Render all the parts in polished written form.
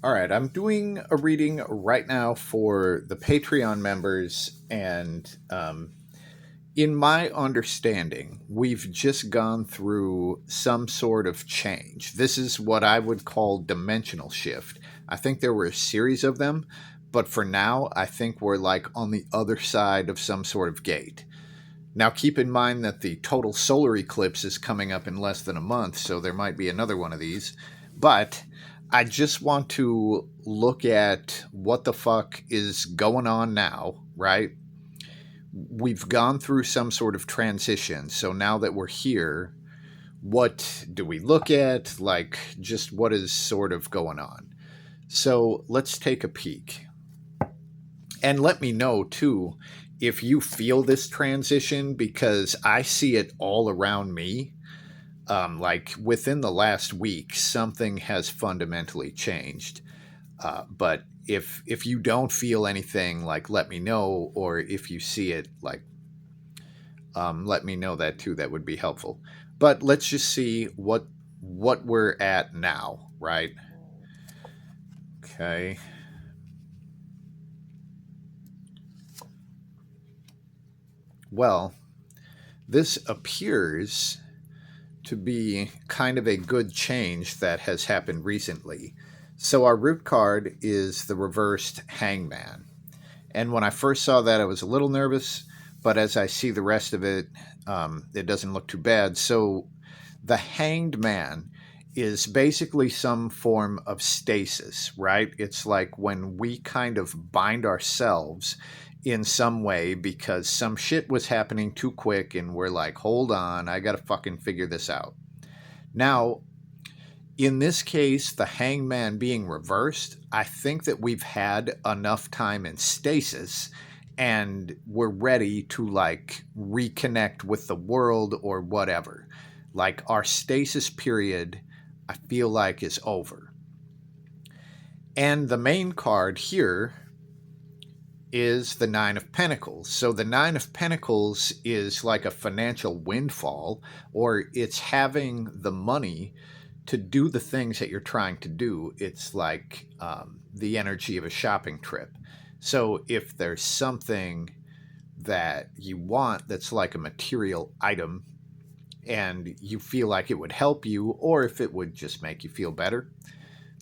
All right, I'm doing a reading right now for the Patreon members, and in my understanding, we've just gone through some sort of change. This is what I would call dimensional shift. I think there were a series of them, but for now, I think we're like on the other side of some sort of gate. Now, keep in mind that the total solar eclipse is coming up in less than a month, so there might be another one of these. But I just want to look at what the fuck is going on now, right? We've gone through some sort of transition, so now that we're here, what do we look at? Like, just what is sort of going on? So let's take a peek. And let me know too if you feel this transition because I see it all around me. Like within the last week, something has fundamentally changed. But if you don't feel anything, like let me know, or if you see it, like let me know that too. That would be helpful. But let's just see what we're at now, right? Okay. Well, this appears to be kind of a good change that has happened recently. So, our root card is the reversed hangman. And when I first saw that, I was a little nervous, but as I see the rest of it, it doesn't look too bad. So, the hanged man is basically some form of stasis, right? It's like when we kind of bind ourselves in some way because some shit was happening too quick and we're like, hold on, I gotta fucking figure this out. Now, in this case, the hangman being reversed, I think that we've had enough time in stasis and we're ready to like reconnect with the world or whatever. Like our stasis period, I feel like is over. And the main card here is the Nine of Pentacles. So the Nine of Pentacles is like a financial windfall, or it's having the money to do the things that you're trying to do. It's like the energy of a shopping trip. So if there's something that you want that's like a material item and you feel like it would help you, or if it would just make you feel better,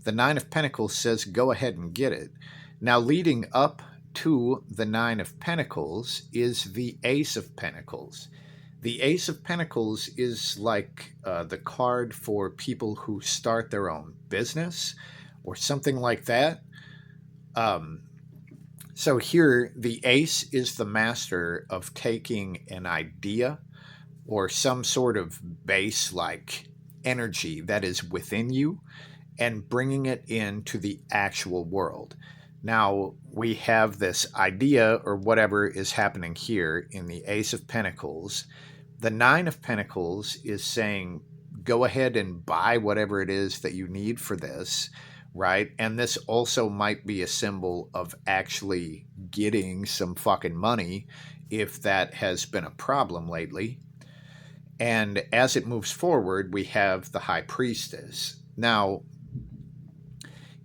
the Nine of Pentacles says go ahead and get it. Now, leading up to the Nine of Pentacles is the Ace of Pentacles. The Ace of Pentacles is like the card for people who start their own business or something like that. Um, so here, the Ace is the master of taking an idea or some sort of base like energy that is within you and bringing it into the actual world. Now, we have this idea or whatever is happening here in the Ace of Pentacles. The Nine of Pentacles is saying, go ahead and buy whatever it is that you need for this, right? And this also might be a symbol of actually getting some fucking money if that has been a problem lately. And as it moves forward, we have the High Priestess. Now,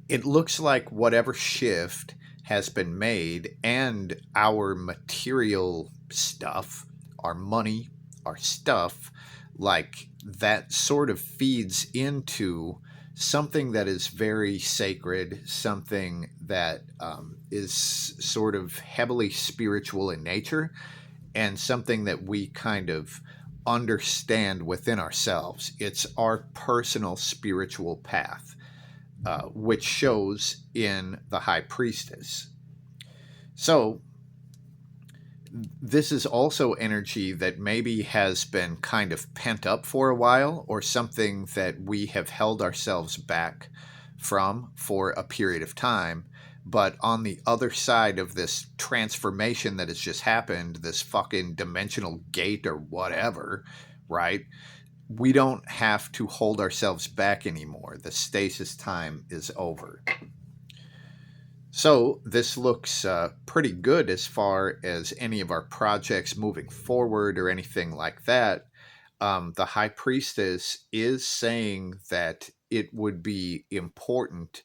it looks like whatever shift has been made and our material stuff, our money, our stuff, like that sort of feeds into something that is very sacred, something that is sort of heavily spiritual in nature, and something that we kind of understand within ourselves. It's our personal spiritual path, which shows in the high priestess. So, this is also energy that maybe has been kind of pent up for a while, or something that we have held ourselves back from for a period of time. But on the other side of this transformation that has just happened, this fucking dimensional gate or whatever, right? We don't have to hold ourselves back anymore. The stasis time is over. So this looks pretty good as far as any of our projects moving forward or anything like that. The High Priestess is saying that it would be important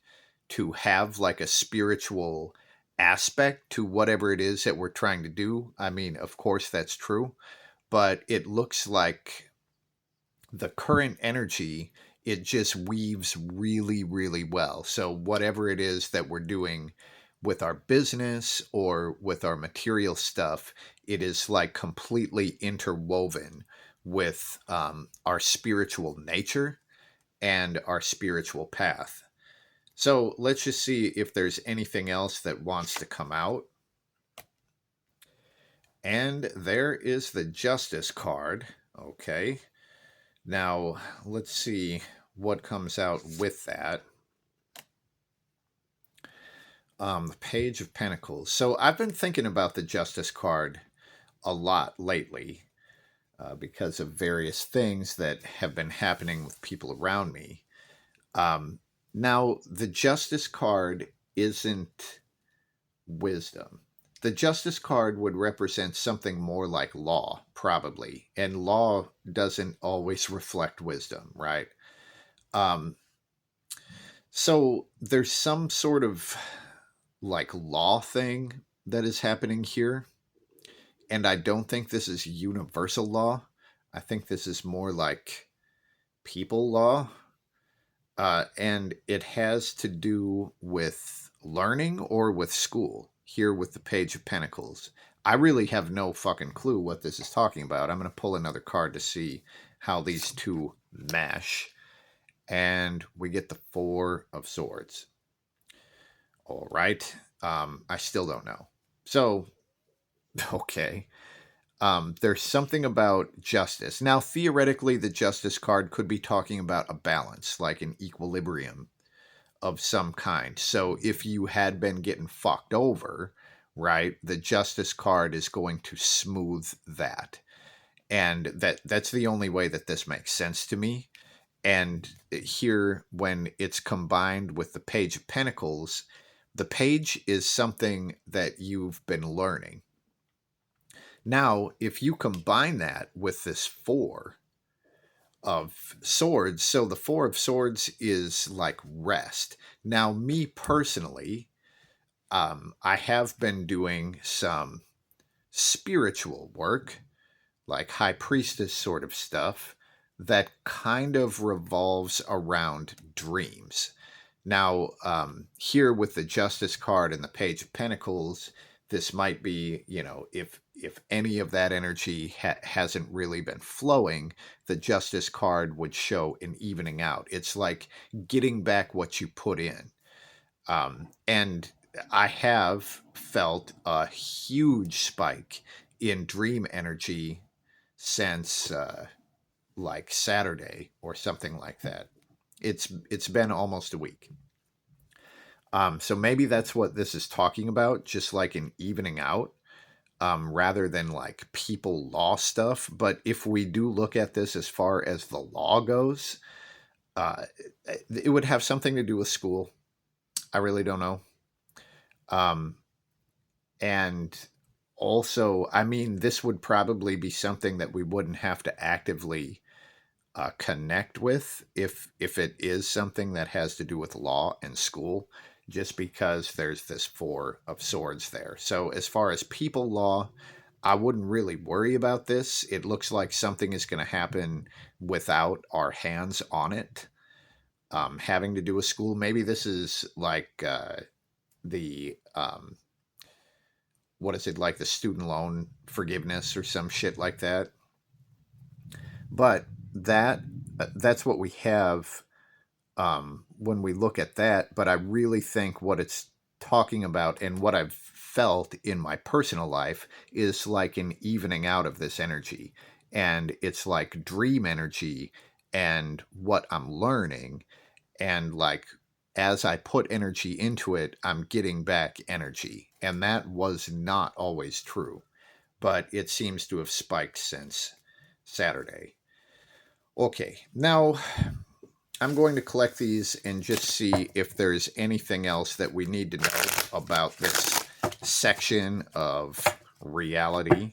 to have like a spiritual aspect to whatever it is that we're trying to do. I mean, of course, that's true, but it looks like the current energy, it just weaves really, really well. So, whatever it is that we're doing with our business or with our material stuff, it is like completely interwoven with our spiritual nature and our spiritual path. So let's just see if there's anything else that wants to come out. And there is the Justice card. Okay. Now, let's see what comes out with that. The Page of Pentacles. So I've been thinking about the Justice card a lot lately because of various things that have been happening with people around me. Now, the Justice card isn't wisdom. The Justice card would represent something more like law, probably. And law doesn't always reflect wisdom, right? Um, so there's some sort of like law thing that is happening here. And I don't think this is universal law. I think this is more like people law. And it has to do with learning or with school here with the Page of Pentacles. I really have no fucking clue what this is talking about. I'm going to pull another card to see how these two mesh. And we get the Four of Swords. All right. I still don't know. So, okay. There's something about justice. Now, theoretically, the Justice card could be talking about a balance, like an equilibrium of some kind. So if you had been getting fucked over, right, the Justice card is going to smooth that. And that's the only way that this makes sense to me. And here, when it's combined with the Page of Pentacles, the page is something that you've been learning. Now, if you combine that with this Four of Swords, so the Four of Swords is like rest. Now, me personally, I have been doing some spiritual work, like High Priestess sort of stuff, that kind of revolves around dreams. Now, here with the Justice card and the Page of Pentacles, this might be, if any of that energy hasn't really been flowing, the Justice card would show an evening out. It's like getting back what you put in. And I have felt a huge spike in dream energy since like Saturday or something like that. It's been almost a week. So maybe that's what this is talking about, just like an evening out, rather than like people law stuff. But if we do look at this as far as the law goes, uh, it would have something to do with school. I really don't know. Um, and also, I mean, this would probably be something that we wouldn't have to actively connect with if it is something that has to do with law and school, just because there's this Four of Swords there. So as far as people law, I wouldn't really worry about this. It looks like something is going to happen without our hands on it, having to do with school. Maybe this is like the what is it, like the student loan forgiveness or some shit like that. But that's what we have when we look at that. But I really think what it's talking about and what I've felt in my personal life is like an evening out of this energy. And it's like dream energy and what I'm learning. And like as I put energy into it, I'm getting back energy. And that was not always true, but it seems to have spiked since Saturday. Okay, now I'm going to collect these and just see if there's anything else that we need to know about this section of reality,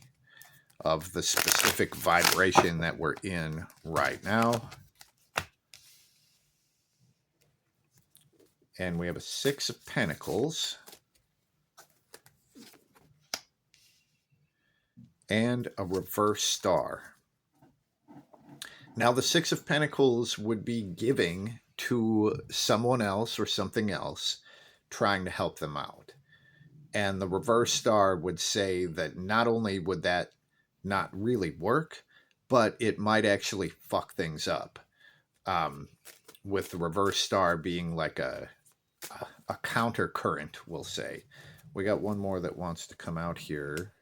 of the specific vibration that we're in right now. And we have a 6 of Pentacles. And a reverse star. Now, the 6 of Pentacles would be giving to someone else or something else, trying to help them out. And the reverse star would say that not only would that not really work, but it might actually fuck things up. With the reverse star being like a counter current, we'll say. We got one more that wants to come out here.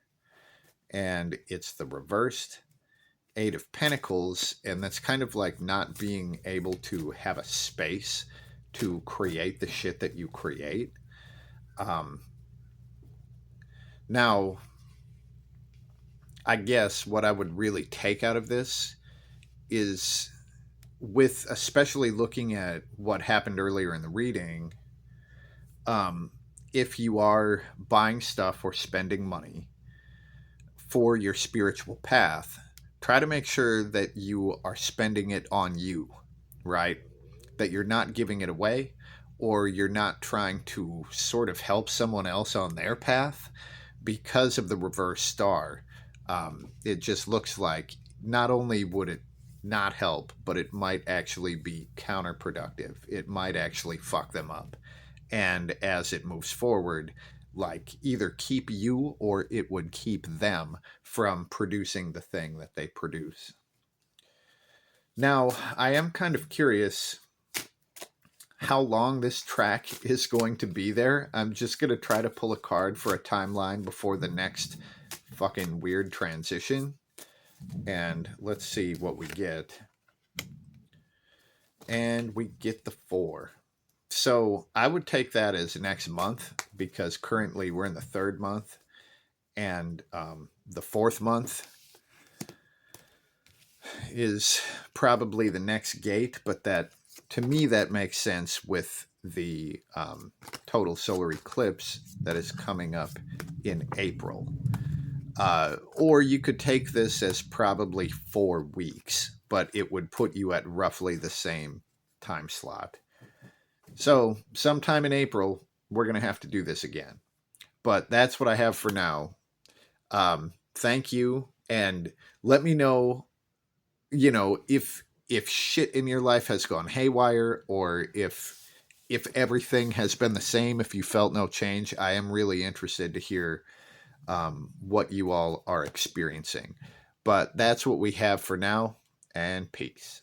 And it's the reversed 8 of Pentacles, and that's kind of like not being able to have a space to create the shit that you create. Now, I guess what I would really take out of this is, with especially looking at what happened earlier in the reading, if you are buying stuff or spending money for your spiritual path, try to make sure that you are spending it on you, right? That you're not giving it away, or you're not trying to sort of help someone else on their path. Because of the reverse star, it just looks like not only would it not help, but it might actually be counterproductive. It might actually fuck them up. And as it moves forward, like either keep you or it would keep them from producing the thing that they produce. Now, I am kind of curious how long this track is going to be there. I'm just going to try to pull a card for a timeline before the next fucking weird transition. And let's see what we get. And we get the 4. So I would take that as next month, because currently we're in the 3rd month. And the 4th month is probably the next gate, but that, to me, that makes sense with the total solar eclipse that is coming up in April. Or you could take this as probably 4 weeks, but it would put you at roughly the same time slot. So sometime in April, we're going to have to do this again. But that's what I have for now. Thank you. And let me know, if shit in your life has gone haywire, or if everything has been the same, if you felt no change. I am really interested to hear what you all are experiencing. But that's what we have for now, and peace.